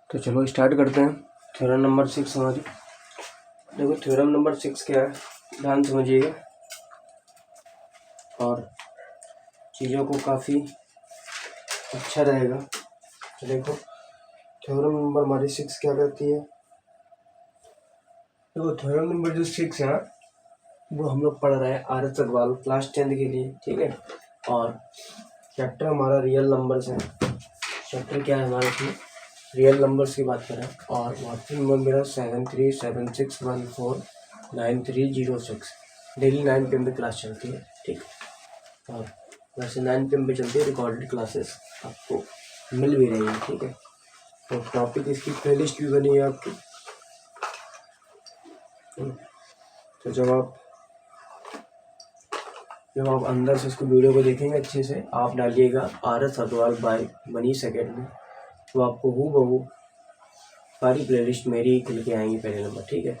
तो चलो स्टार्ट करते हैं। थ्योरम नंबर 6 हमारी। देखो थ्योरम नंबर 6 क्या है, ध्यान समझिएगा और चीज़ों को काफ़ी अच्छा रहेगा। तो देखो थ्योरम नंबर हमारी 6 क्या कहती है। देखो थ्योरम नंबर जो 6 है वो हम लोग पढ़ रहे हैं आर.एस. अग्रवाल क्लास 10 के लिए, ठीक है। और चैप्टर हमारा रियल नंबर्स है। चैप्टर क्या है हमारे इसमें, रियल नंबर्स की बात करें। और व्हाट्सएप नंबर मेरा 7376149306। डेली 9 PM पे क्लास चलती है, ठीक। और वैसे 9 PM पे चलती है रिकॉर्डेड क्लासेस, आपको मिल भी रही है, ठीक है। तो टॉपिक इसकी प्लेलिस्ट भी बनी है आपकी। तो जब आप अंदर से इसको वीडियो को देखेंगे अच्छे से, आप डालिएगा R S. Agarwal by Manish academy, तो आपको हूबहू सारी प्लेलिस्ट मेरी खुल के आएंगी पहले नंबर, ठीक है।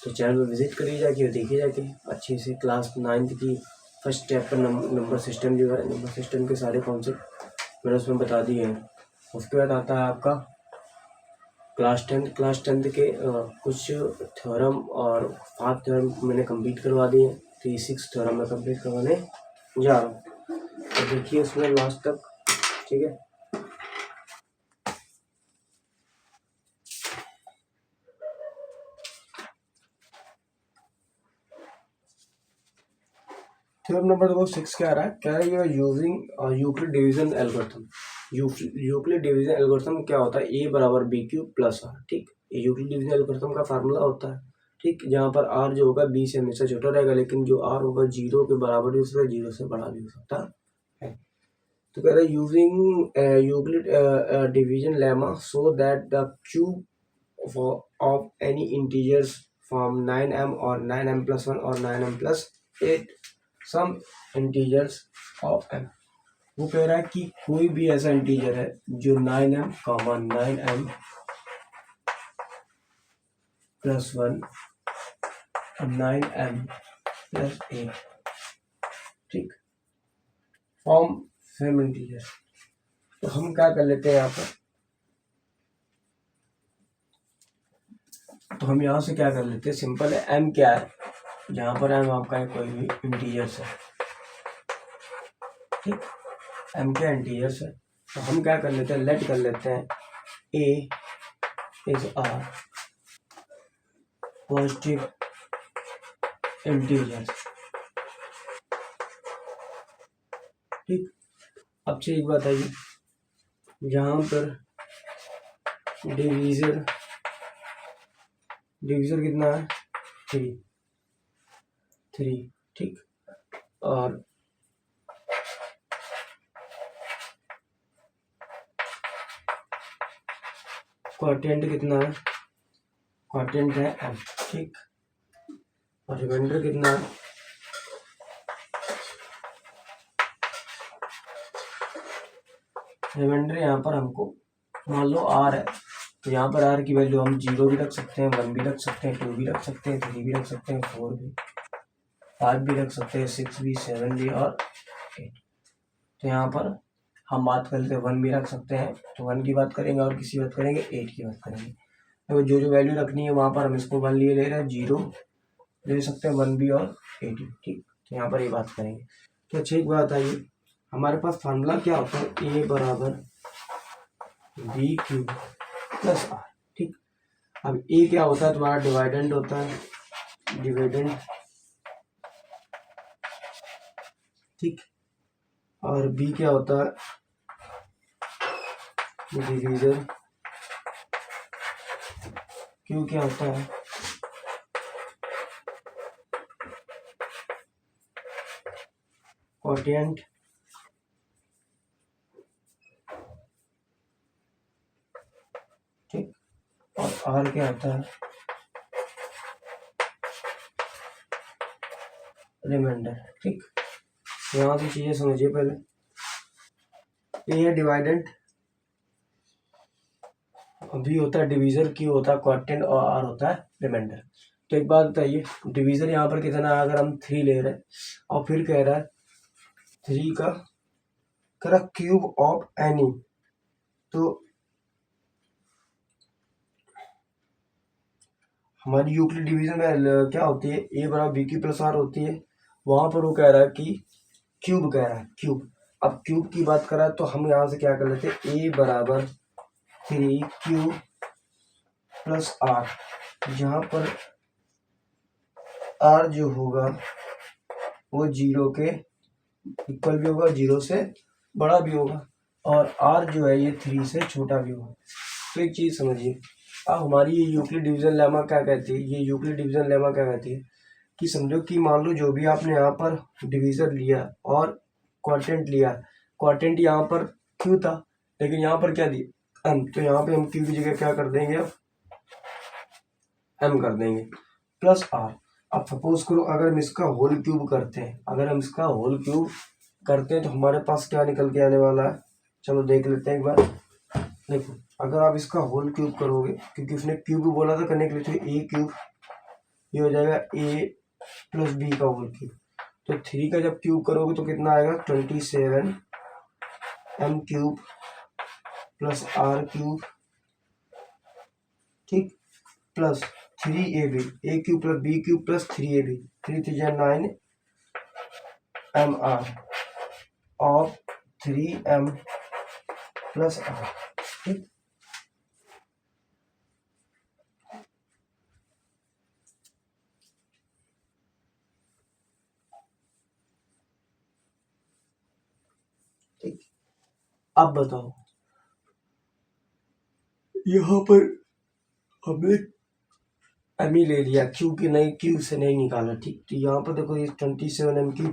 तो चैनल पर विजिट करिए जाके और देखिए जाके अच्छे से। क्लास 9 की फर्स्ट चैप्टर नंबर सिस्टम जो है, नंबर सिस्टम के सारे कॉन्सेप्ट मैंने उसमें बता दिए हैं। उसके बाद आता है आपका क्लास 10 के कुछ थ्योरम और 5 थ्योरम मैंने कंप्लीट करवा दिए हैं। तो ये 6 थ्योरम मैं कंप्लीट करवाने जा रहा हूँ, तो देखिए उसमें लास्ट तक, ठीक है। थ्योरम नंबर देखो 6 क्या आ रहा है, कह रहा है you are using Euclid division algorithm. Euclid division algorithm क्या होता है, ए बराबर बी क्यूब प्लस आर, ठीक। ये यूक्लिड डिवीजन एल्गोरिथम का फार्मूला होता है, ठीक। जहाँ पर आर जो होगा बी से हमेशा छोटा रहेगा, लेकिन जो आर होगा 0 के बराबर भी हो सकता है, 0 से बड़ा भी हो सकता है। तो कह रहा है using Euclid division lemma so that the cube of any integers from 9m और 9m+1 और 9m+8 some integers of m। वो कह रहा है कि कोई भी ऐसा इंटीजर है जो 9m, 9m+1 और 9m+8, ठीक, फॉर्म सेम इंटीजर। तो हम क्या कर लेते हैं यहाँ पर, तो हम यहाँ से क्या कर लेते हैं, सिंपल है। m क्या है, जहाँ पर m आपका है कोई भी इंटीजर्स है, ठीक। m क्या इंटीजर्स है, तो हम क्या कर लेते हैं, लेट कर लेते हैं a is are positive integers, ठीक। अब से एक बात है, जहाँ पर डिवीजर कितना है, 3, ठीक। और क्वोटिएंट कितना है, क्वोटिएंट है m, ठीक। और रिमाइंडर कितना है, रिमाइंडर यहाँ पर हमको मान लो r है, तो यहाँ पर r की वैल्यू हम 0 भी रख सकते हैं, 1 भी रख सकते हैं, 2 भी रख सकते हैं, 3 भी रख सकते हैं, 4 भी, 5 भी रख सकते हैं, 6 भी, 7 भी और 8। तो यहाँ पर हम बात कर लेते हैं 1 भी रख सकते हैं, तो 1 की बात करेंगे, और किसी बात करेंगे 8 की बात करेंगे। तो जो जो वैल्यू रखनी है वहाँ पर हम इसको 1 लिए ले रहे हैं, 0 ले सकते हैं, 1 भी और 8 भी, ठीक। तो यहाँ पर ये बात करेंगे। तो अच्छी एक बात है, ये हमारे पास फार्मूला क्या होता है, a बराबर बी क्यूब प्लस आर, ठीक। अब a क्या होता है, तुम्हारा डिवाइडेंट होता है, डिविडेंड, ठीक। और b क्या होता है, डिवीजर, q क्या होता है, क्वोटिएंट, ठीक। और r क्या होता है, रिमाइंडर, ठीक। यहाँ से चीजें समझिए पहले। a है डिवाइडेंट, बी होता है डिवीजर, क्यू होता है क्वोटिएंट और आर होता है रिमाइंडर। तो एक बात बताइए, डिवीजर यहाँ पर कितना है, अगर हम 3 ले रहे हैं और फिर कह रहा है 3 का क्यूब ऑफ एनी, तो हमारी यूक्लिड डिवीजन में क्या होती है, ए बराबर बी क्यू प्लस आर होती है। वहां पर वो कह रहा है कि क्यूब कह रहा है, क्यूब। अब क्यूब की बात कर रहा है तो हम यहाँ से क्या कर लेते हैं, ए बराबर 3 क्यूब प्लस आर, जहाँ पर आर जो होगा वो 0 के इक्वल भी होगा, 0 से बड़ा भी होगा, और आर जो है ये 3 से छोटा भी होगा। तो एक चीज़ समझिए, अब हमारी ये यूक्लिड डिवीजन लेमा क्या कहती है, ये यूक्लिड डिवीजन लेमा क्या कहती है कि समझो कि मान लो जो भी आपने यहाँ पर डिवीजर लिया और क्वाड्रेंट लिया, क्वाड्रेंट यहाँ पर क्यू था लेकिन यहाँ पर क्या दिया एम, तो यहाँ पे हम क्यू की जगह क्या कर देंगे, अब एम कर देंगे प्लस आर। अब सपोज करो अगर हम इसका होल क्यूब करते हैं, अगर हम इसका होल क्यूब करते हैं तो हमारे पास क्या निकल के आने वाला है, चलो देख लेते हैं एक बार। देखो अगर आप इसका होल क्यूब करोगे, क्योंकि उसने क्यूब बोला था करने के लिए, तो ए क्यूब ये हो जाएगा ए प्लस बी का होल क्यूब। तो 3 का जब क्यूब करोगे तो कितना आएगा, 27 m cube plus r cube, ठीक, plus 3ab, a cube plus b cube plus 3ab, 3 3 9 m r of 3m plus r, ठीक। ठीक, अब बताओ यहाँ पर हमने एम ही ले लिया, क्यू की नहीं, क्यू से नहीं निकाला, ठीक। तो यहाँ पर देखो ये 27 एम क्यू,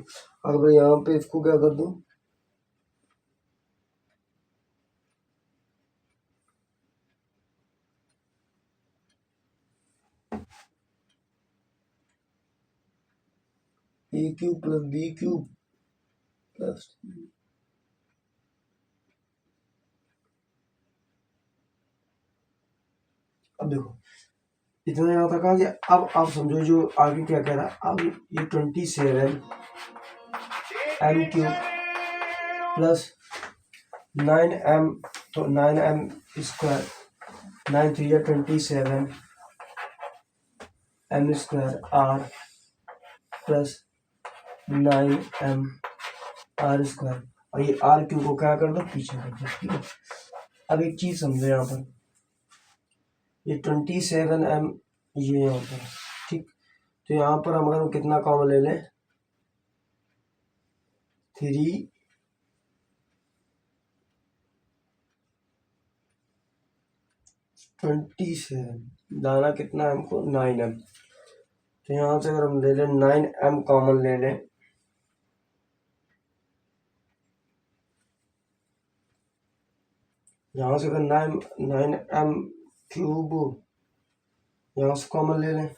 अगर यहाँ पे इसको क्या कर दूँ, a cube plus b cube plus, अब देखो इतना यहाँ तक आ गया। अब आप समझो जो आगे क्या कह रहा है, अब ये 27 एम क्यूब प्लस 9m, तो 9m square, 9 3 27 m square r plus 9m r square, और ये आर क्यू को क्या कर दो, पीछे कर दो, ठीक है। अब एक चीज समझो यहाँ पर, ये 27m ये होता है, ठीक। तो यहाँ पर हम अगर कितना कॉमन ले लें, 3 27, दाना कितना है हमको, 9m। तो यहाँ से अगर हम ले लें 9m कॉमन ले लें, यहाँ से अगर 9m क्यूब यहाँ से कॉमन ले लें,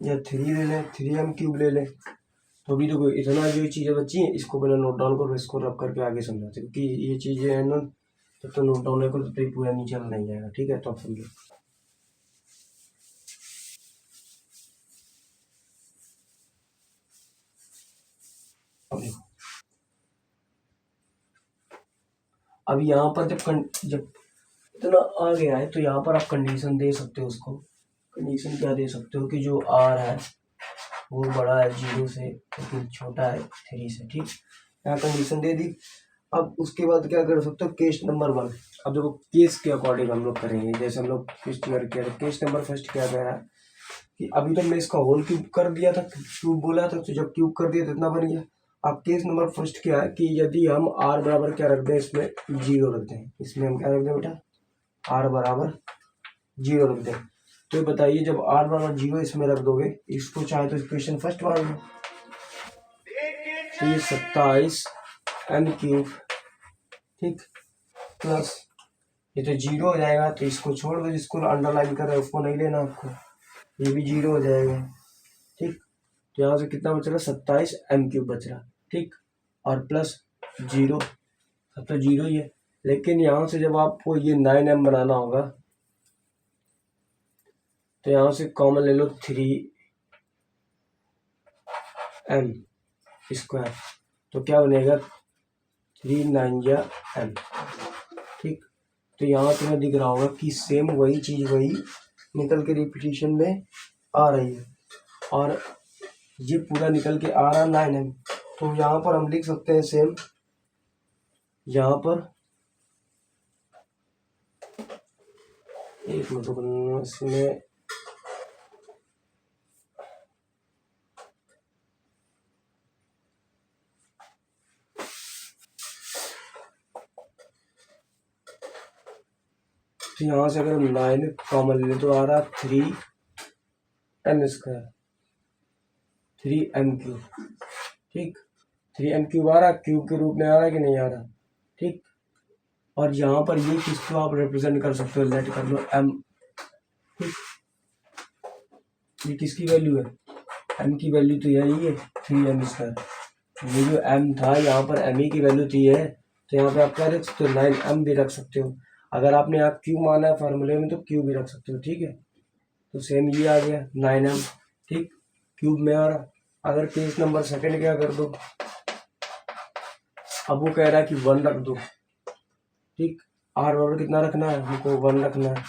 या 3 ले लें, 3m क्यूब ले लें, तो अभी देखो इतना जो चीज़ें बची हैं इसको पहले नोट डाउन करो, इसको रब करके आगे समझाते, क्योंकि ये चीज़ें है ना, तब तो नोट डाउन करो तो पूरा नीचे नहीं जाएगा, ठीक है। तो आप समझो, अब देखो, अब यहाँ पर जब इतना आ गया है तो यहाँ पर आप कंडीशन दे सकते हो उसको। कंडीशन क्या दे सकते हो कि जो आर है वो बड़ा है 0 से लेकिन छोटा है 3 से, ठीक। यहाँ कंडीशन दे दी। अब उसके बाद क्या कर सकते हो, केस नंबर 1। अब देखो केस के अकॉर्डिंग हम लोग करेंगे, जैसे हम लोग फर्स्ट ईयर किया था। केस नंबर फर्स्ट क्या कह रहा है कि अभी तो मैं इसका होल क्यूब कर दिया था, क्यूब बोला था, तो जब क्यूब कर दिया तो इतना बन गया। अब केस नंबर फर्स्ट क्या है कि यदि हम आर बराबर क्या रख दें, इसमें 0 रख दें, इसमें हम क्या रख दें बेटा, आर बराबर 0 रख दें। तो बताइए जब आर बराबर 0 इसमें रख दोगे, इसको चाहे तो इक्वेशन फर्स्ट मान लो, तो ये 27 एम क्यूब, ठीक, प्लस ये तो 0 हो जाएगा, तो इसको छोड़ दो, जिसको अंडरलाइन कर रहे हैं उसको नहीं लेना आपको, ये भी 0 हो जाएगा, ठीक। तो यहाँ से कितना बच रहा, 27 एम क्यूब बच रहा, ठीक, और प्लस 0, अब तो 0 ही है। लेकिन यहाँ से जब आपको ये 9m बनाना होगा तो यहाँ से कॉमन ले लो 3m स्क्वायर, तो क्या बनेगा 3 9 या m, ठीक। तो यहाँ तुम्हें दिख रहा होगा कि सेम वही चीज़ वही निकल के रिपीटिशन में आ रही है और ये पूरा निकल के आ रहा 9m। तो यहाँ पर हम लिख सकते हैं सेम, यहाँ पर एक मिनट इसमें तो यहाँ से अगर हम 9 कॉमन ले तो आ रहा 3m स्क्वायर, 3m3, ठीक। 3m³ आ रहा, क्यूब के रूप में आ रहा है कि नहीं आ रहा, ठीक। और यहाँ पर ये किसको आप रिप्रेजेंट कर सकते हो, लेट कर लो m, ठीक। ये किसकी वैल्यू है, m की वैल्यू तो यही है 3m²। ये जो m था यहाँ पर m की वैल्यू थी है, तो यहाँ पे आप क्या रख सकते हो 9m भी रख सकते हो। अगर आपने यहाँ क्यूब माना है फार्मूले में तो क्यूब भी रख सकते हो, ठीक है। तो सेम ये आ गया 9m, ठीक, क्यूब में आ रहा। अगर केस नंबर सेकंड क्या कर दो, अब वो कह रहा है कि 1 रख दो, ठीक। r बराबर कितना रखना है हमको, 1 रखना है।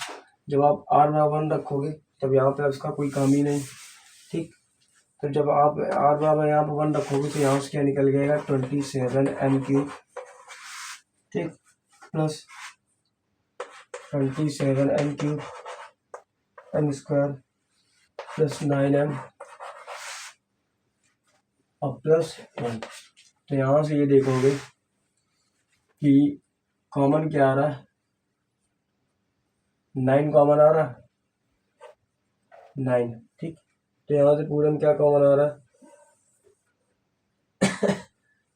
जब आप r बराबर 1 रखोगे तब यहाँ पे उसका कोई काम ही नहीं, ठीक। तो जब आप r बराबर यहाँ पर 1 रखोगे तो यहाँ से क्या निकल जाएगा 27m³, ठीक, plus 27m³ m² plus 9m और प्लस 1। तो यहाँ से ये देखोगे कि कॉमन क्या आ रहा है, 9 कॉमन आ रहा, 9, ठीक। तो यहाँ से पूरा में क्या कॉमन आ रहा है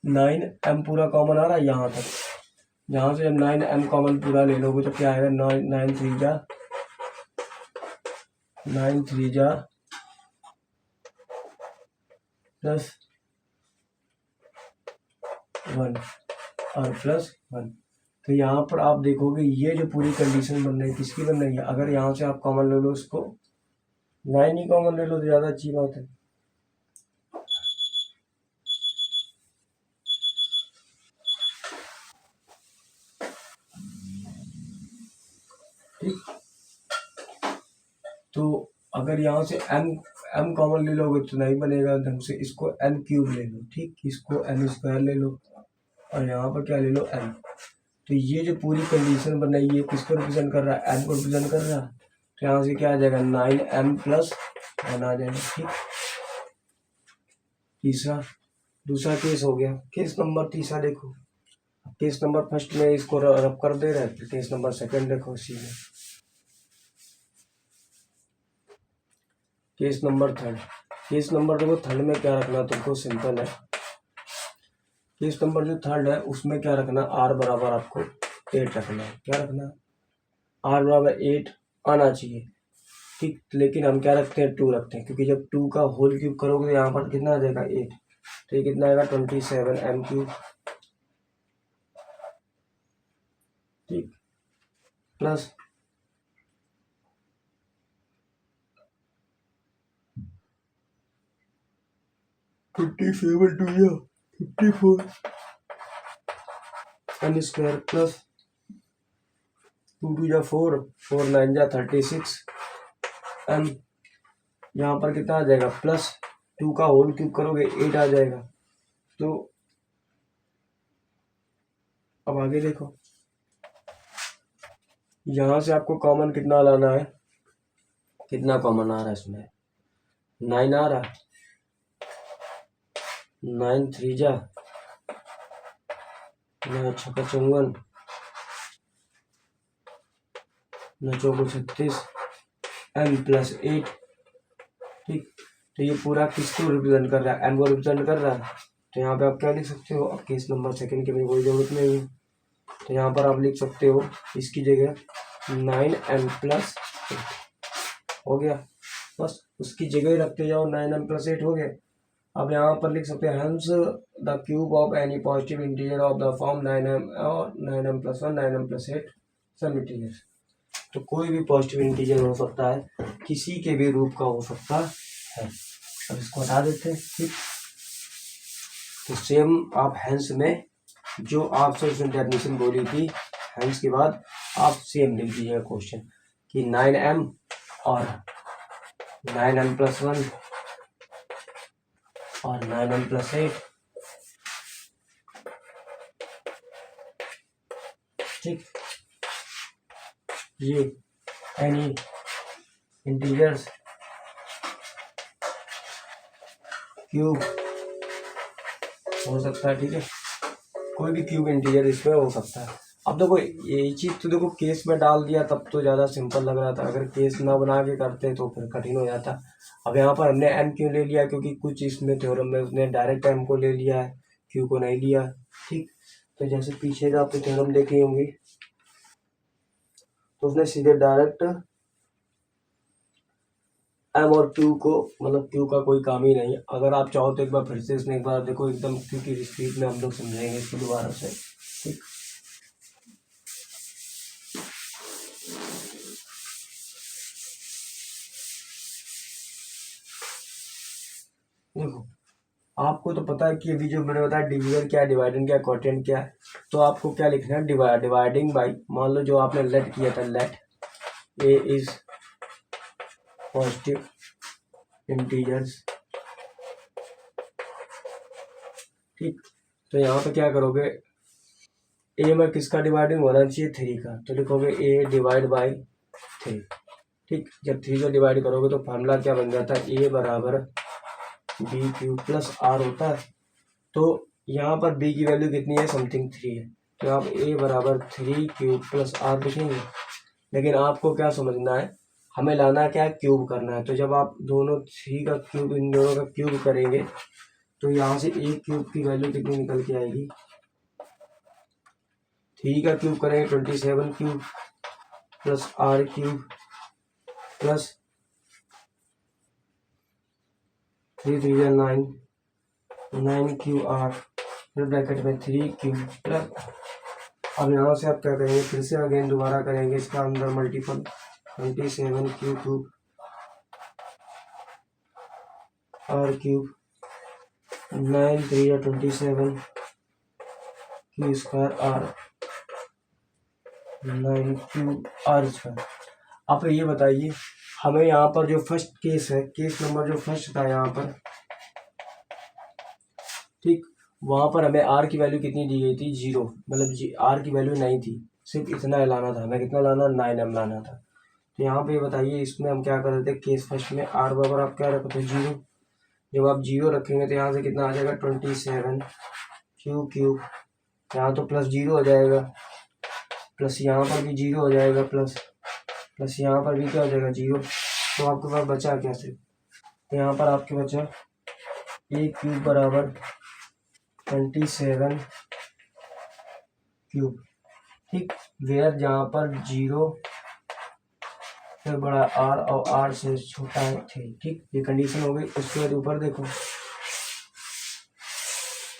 9m पूरा कॉमन आ रहा है यहाँ तक। यहाँ से जब 9m कॉमन पूरा ले लोगे तो क्या आएगा 9 3 जा प्लस 1 और प्लस 1। तो यहाँ पर आप देखोगे ये जो पूरी कंडीशन बन रही है किसकी बन रही है, अगर यहाँ से आप कॉमन ले लो इसको 9 ही कॉमन ले लो तो ज़्यादा अच्छी बात है, ठीक। तो अगर यहाँ से m कॉमन ले लोगे तो नहीं बनेगा ढंग से, इसको m³ ले लो, ठीक, इसको m² ले लो और यहाँ पर क्या ले लो m। तो ये जो पूरी कंडीशन बन रही है किसको रिप्रेजेंट कर रहा है, m को रिप्रेजेंट कर रहा है। तो यहाँ से क्या आ जाएगा 9m + 1 आ जाएगा, ठीक। तीसरा, दूसरा केस हो गया। केस नंबर तीसरा देखो, केस नंबर फर्स्ट में इसको रब कर दे रहा है, फिर केस नंबर सेकंड देखो इसी में। Case number third, case number देखो थर्ड में क्या रखना तुमको, सिंपल है। केस नंबर जो थर्ड है उसमें क्या रखना, r बराबर आपको 8 रखना है। क्या रखना है, r बराबर 8 आना चाहिए, ठीक। लेकिन हम क्या रखते हैं 2 रखते हैं, क्योंकि जब 2 का होल क्यूब करोगे तो यहाँ पर कितना आ जाएगा 8, तो ये कितना आएगा 27m³, ठीक, प्लस 57 2 या 54 m² प्लस 2 2 जा 4, 4 9 जा 36 m। यहाँ पर कितना आ जाएगा प्लस 2 का होल क्यूब करोगे 8 आ जाएगा। तो अब आगे देखो, यहाँ से आपको कॉमन कितना लाना है, कितना कॉमन आ रहा है इसमें 9 आ रहा, 9 3 जा 9 6 55 9 4 36 m + 8, ठीक। तो ये पूरा किसको रिप्रेजेंट कर रहा है, m को रिप्रेजेंट कर रहा है। तो यहाँ पे आप क्या लिख सकते हो, अब केस नंबर सेकंड की कोई जरूरत नहीं है, तो यहाँ पर आप लिख सकते हो इसकी जगह 9m + 8 हो गया, बस उसकी जगह ही रखते जाओ, 9m + 8 हो गया। अब यहाँ पर लिख सकते हैं hence the cube of any positive integer of the form 9m और 9m + 1 9m + 8 सम इंटीजर। तो कोई भी पॉजिटिव इंटीजर हो सकता है, किसी के भी रूप का हो सकता है। अब इसको हटा देते हैं, ठीक। तो सेम आप हेंस में जो आपसे उसने डेफिनेशन बोली थी, हेंस के बाद आप सेम लिख दीजिएगा क्वेश्चन कि 9m और 9m+1 और 9m+8, ठीक। ये एनी इंटीजर्स क्यूब हो सकता है, ठीक है, कोई भी क्यूब इंटीजर इसमें हो सकता है। अब देखो यही चीज़ तो देखो केस में डाल दिया तब तो ज़्यादा सिंपल लग रहा था, अगर केस ना बना के करते तो फिर कठिन हो जाता। अब यहाँ पर हमने एम क्यों ले लिया, क्योंकि कुछ इसमें थ्योरम में उसने डायरेक्ट एम को ले लिया है, क्यू को नहीं लिया, ठीक। तो जैसे पीछे का आपको थ्योरम देखी होंगी तो उसने सीधे डायरेक्ट एम और क्यू को, मतलब क्यू का कोई काम ही नहीं है। अगर आप चाहो तो एक बार फिर से इसने एक बार देखो एकदम, क्योंकि स्पीड में हम लोग समझेंगे इसको दोबारा से, ठीक। देखो आपको तो पता है कि अभी जो मैंने बताया डिवीजन क्या है, डिवाइडेंड क्या है, क्वोटिएंट क्या है, तो आपको क्या लिखना है, डिवाइडिंग बाई, मान लो जो आपने लेट किया था, let a is positive integers, ठीक। तो यहाँ पे क्या करोगे, ए में किसका डिवाइडिंग होना चाहिए, 3 का, तो लिखोगे ए डिवाइड बाई 3, ठीक। जब 3 का डिवाइड करोगे तो फॉर्मूला क्या बन जाता है, ए बराबर बी क्यू प्लस आर होता है। तो यहाँ पर बी की वैल्यू कितनी है, समथिंग 3 है, तो आप ए बराबर 3 क्यूब प्लस आर लिखेंगे। लेकिन आपको क्या समझना है, हमें लाना क्या है, क्यूब करना है। तो जब आप दोनों 3 का क्यूब, इन दोनों का क्यूब करेंगे तो यहाँ से ए क्यूब की वैल्यू कितनी निकल के आएगी, 3 का क्यूब करेंगे 27 cube plus r cube plus 3 3 9, 9 q r, फिर ब्रैकेट में 3 क्यूब प्लस, अब यहाँ से आप क्या करेंगे, फिर से अगेन दोबारा करेंगे इसका अंदर multiple, 27 cube r cube, 9 3 27 q square r, 9 cube r square. आप ये बताइए हमें यहाँ पर जो फर्स्ट केस है, केस नंबर जो फर्स्ट था यहाँ पर, ठीक, वहाँ पर हमें आर की वैल्यू कितनी दी गई थी, 0, मतलब आर की वैल्यू नहीं थी, सिर्फ इतना लाना था हमें, कितना लाना, 9m लाना था। तो यहाँ पे बताइए इसमें हम क्या कर रहे थे, केस फर्स्ट में आर बराबर आप क्या रखते थे, 0। जब आप 0 रखेंगे तो यहाँ से कितना आ जाएगा, 27 क्यूब, यहाँ तो प्लस 0 हो जाएगा, प्लस यहाँ पर भी 0 हो जाएगा, प्लस यहाँ पर भी क्या हो जाएगा, 0। तो आपके पास बचा क्या सिर्फ, तो यहाँ पर आपके बचा ए क्यूब बराबर 27 क्यूब, ठीक। वेयर जहाँ पर 0 से बड़ा आर और आर से छोटा है 3, ठीक। ये कंडीशन हो गई। उसके बाद ऊपर देखो,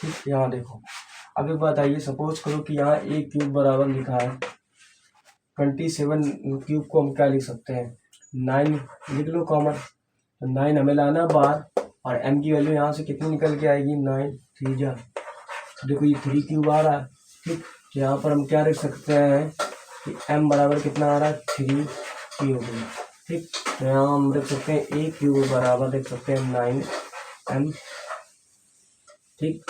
ठीक, यहाँ देखो। अब एक बताइए, सपोज करो कि यहाँ ए क्यूब बराबर लिखा है 27 क्यूब को हम क्या लिख सकते हैं, 9 लिख लो कॉमन, तो 9 हमें लाना बाहर, और एम की वैल्यू यहाँ से कितनी निकल के आएगी, 9 3 जा, देखो ये 3 क्यूब आ रहा है, ठीक। तो यहाँ पर हम क्या लिख सकते हैं कि एम बराबर कितना आ रहा है, 3 क्यूब, ठीक। तो यहाँ हम लिख सकते हैं ए क्यूब बराबर लिख सकते हैं 9m, ठीक,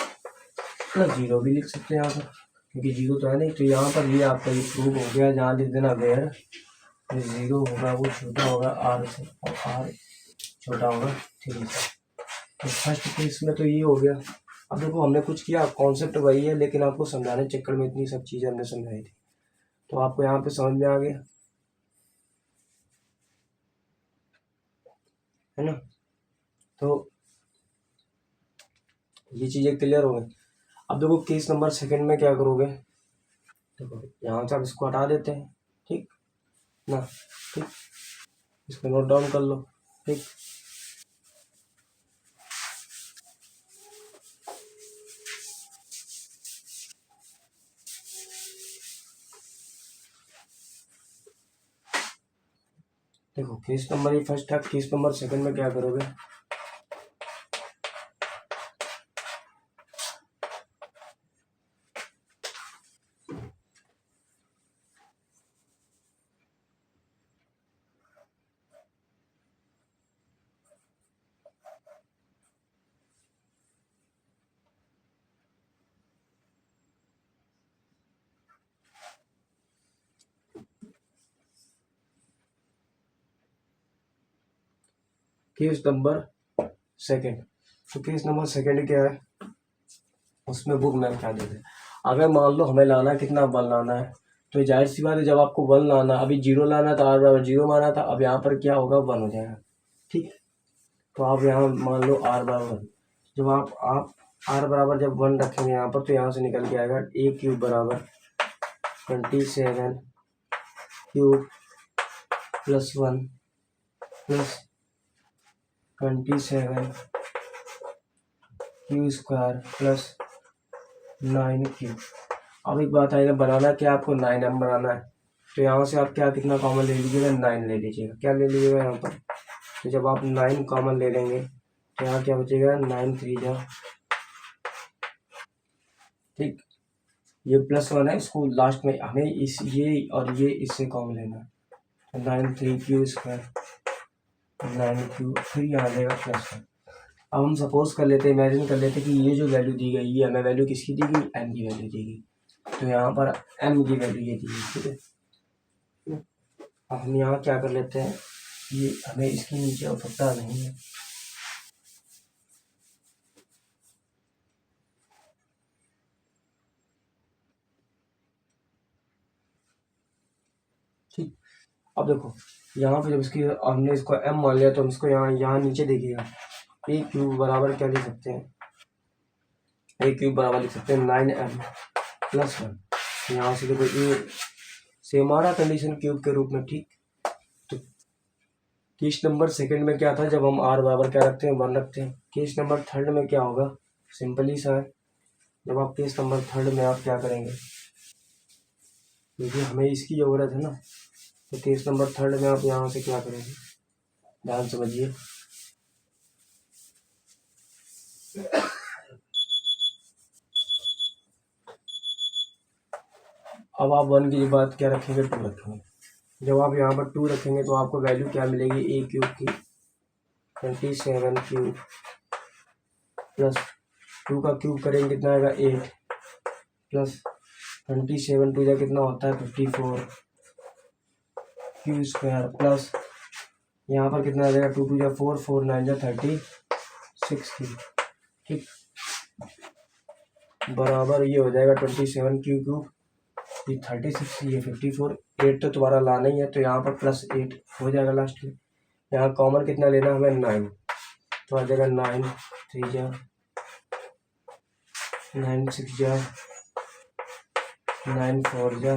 प्लस 0 भी लिख सकते हैं यहाँ पर, क्योंकि 0 तो है नहीं। तो यहाँ पर ये आपका ये प्रूव हो गया, जहाँ लिख देना वेयर 0 होगा वो छोटा होगा आर से, और आर छोटा होगा 3 से। तो फर्स्ट केस में तो ये हो गया। अब देखो हमने कुछ किया, कॉन्सेप्ट वही है, लेकिन आपको समझाने के चक्कर में इतनी सब चीज़ें हमने समझाई थी, तो आपको यहाँ पे समझ में आ गया, है ना। तो ये चीज़ें क्लियर हो गई। अब देखो केस नंबर सेकंड में क्या करोगे, देखो यहाँ से आप इसको हटा देते हैं, ठीक ना, ठीक, इसको नोट डाउन कर लो, ठीक। देखो केस नंबर ये फर्स्ट है, केस नंबर सेकंड में क्या करोगे, केस नंबर सेकंड। तो केस नंबर सेकंड क्या है, उसमें बुक में क्या देते हैं। अगर मान लो हमें लाना है कितना, 1 लाना है, तो जाहिर सी बात है जब आपको 1 लाना, अभी 0 लाना था, r बराबर 0 माना था, अब यहाँ पर क्या होगा, 1 हो जाएगा। ठीक, तो आप यहाँ मान लो r बराबर 1। जब आप r बराबर जब 1 रखेंगे यहाँ पर, तो यहाँ से निकल के आएगा a क्यूब बराबर 27 cube plus 1 plus 27 q square plus 9 cube. अब एक बात आएगा, बनाना क्या आपको, 9m बनाना है, तो यहाँ से आप क्या कितना कॉमन ले लीजिएगा, 9 ले लीजिएगा। क्या ले लीजिएगा यहाँ पर, तो जब आप 9 कॉमन ले लेंगे तो यहाँ क्या बचेगा, 9 3 जा, ठीक, ये प्लस 1 है, इसको लास्ट में हमें इस ये और ये इससे कॉमन लेना है, तो 9 3 क्यू स्क्वायर 9 क्यू, फिर यहाँ आएगा प्लस 1। अब हम सपोज कर लेते हैं, इमेजिन कर लेते हैं कि ये जो वैल्यू दी गई, ये हमें वैल्यू किसकी दी गई, m की वैल्यू दी गई, तो यहाँ पर m की वैल्यू ये दी गई। ठीक है, अब हम यहाँ क्या कर लेते हैं, ये हमें इसकी नीचे आवश्यकता नहीं है। ठीक, अब देखो यहाँ पे जब इसकी हमने इसको m मान लिया, तो हम इसको यहाँ नीचे देखिएगा, a क्यूब बराबर क्या लिख सकते हैं, a क्यूब बराबर लिख सकते हैं 9m प्लस 1। यहाँ से देखो ये सेम आ रहा कंडीशन क्यूब के रूप में। ठीक, तो केस नंबर सेकंड में क्या था, जब हम r बराबर क्या रखते हैं, 1 रखते हैं। केस नंबर थर्ड में क्या होगा, सिंपली सा है, जब आप केस नंबर थर्ड में आप क्या करेंगे, क्योंकि हमें इसकी ज़रूरत है ना, तो केस नंबर थर्ड में आप यहाँ से क्या करेंगे, ध्यान समझिए। अब आप 1 की बात क्या रखेंगे, 2 रखेंगे। जब आप यहाँ पर 2 रखेंगे तो आपको वैल्यू क्या मिलेगी, a क्यूब की 27 क्यूब प्लस 2 का क्यूब करेंगे कितना आएगा, 8 प्लस 27 टू जा कितना होता है, 54 क्यू स्क्वायर प्लस यहाँ पर कितना आ जाएगा, 2 2 जा 4 4 9 जा 36 क्यू। ठीक, बराबर ये हो जाएगा 27 क्यू क्यूब, ये 36, ये 54, 8 तो तुम्हारा लाना ही है, तो यहाँ पर प्लस 8 हो जाएगा लास्ट में। यहाँ कॉमन कितना लेना हमें, 9, तो आ जाएगा 9 3 जा 9 6 जा 9 4 जा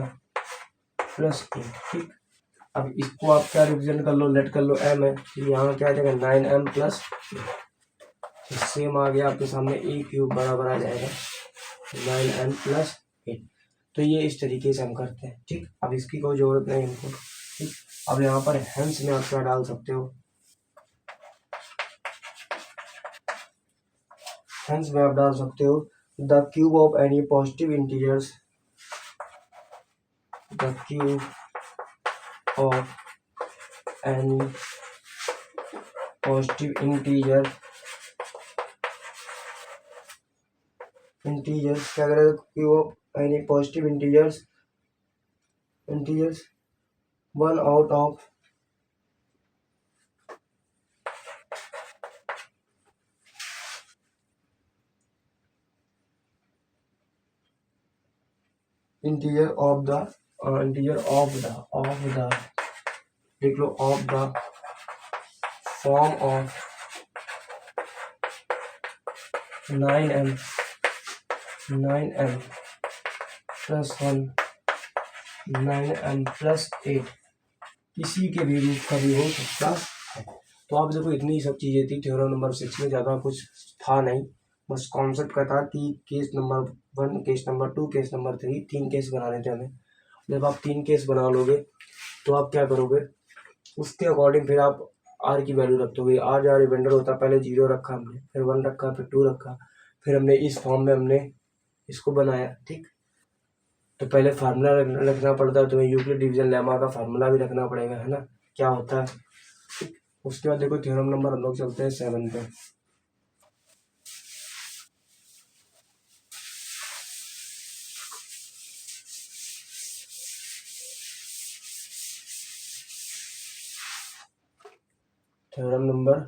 प्लस 8। ठीक, अब इसको आप क्या रिप्रेजेंट कर लो, लेट कर लो m है, तो यहाँ क्या आ जाएगा 9m प्लस सेम आ गया आपके सामने, a क्यूब बराबर आ जाएगा 9m प्लस 8। तो ये इस तरीके से हम करते हैं। ठीक, अब इसकी कोई ज़रूरत नहीं हमको। ठीक, अब यहाँ पर हेंस में आप क्या डाल सकते हो, हेंस में आप डाल सकते हो the cube of any positive integers, the cube of any positive integers क्या करेगा, cube of any positive integers 1 out of integer of the देख लो, of the form of 9m plus 1 9m plus 8 किसी के भी रूप का भी हो सकता है। तो आप देखो इतनी सब चीज़ें थी थ्योरम नंबर 6 में, ज़्यादा कुछ था नहीं, बस कॉन्सेप्ट का था कि case number 1 case number 2 case number 3 3 case बनाने थे हमें। जब आप 3 केस बना लोगे तो आप क्या करोगे, उसके अकॉर्डिंग फिर आप आर की वैल्यू रख दोगे। आर जहाँ रिमाइंडर होता है, पहले 0 रखा हमने, फिर 1 रखा, फिर 2 रखा, फिर हमने इस फॉर्म में हमने इसको बनाया। ठीक, तो पहले फार्मूला रखना पड़ता है, तुम्हें यूक्लिड डिवीजन लेमा का फार्मूला भी रखना पड़ेगा, है ना, क्या होता है। उसके बाद देखो थ्योरम नंबर हम लोग चलते हैं 7 पे। थ्योरम नंबर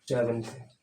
7 से।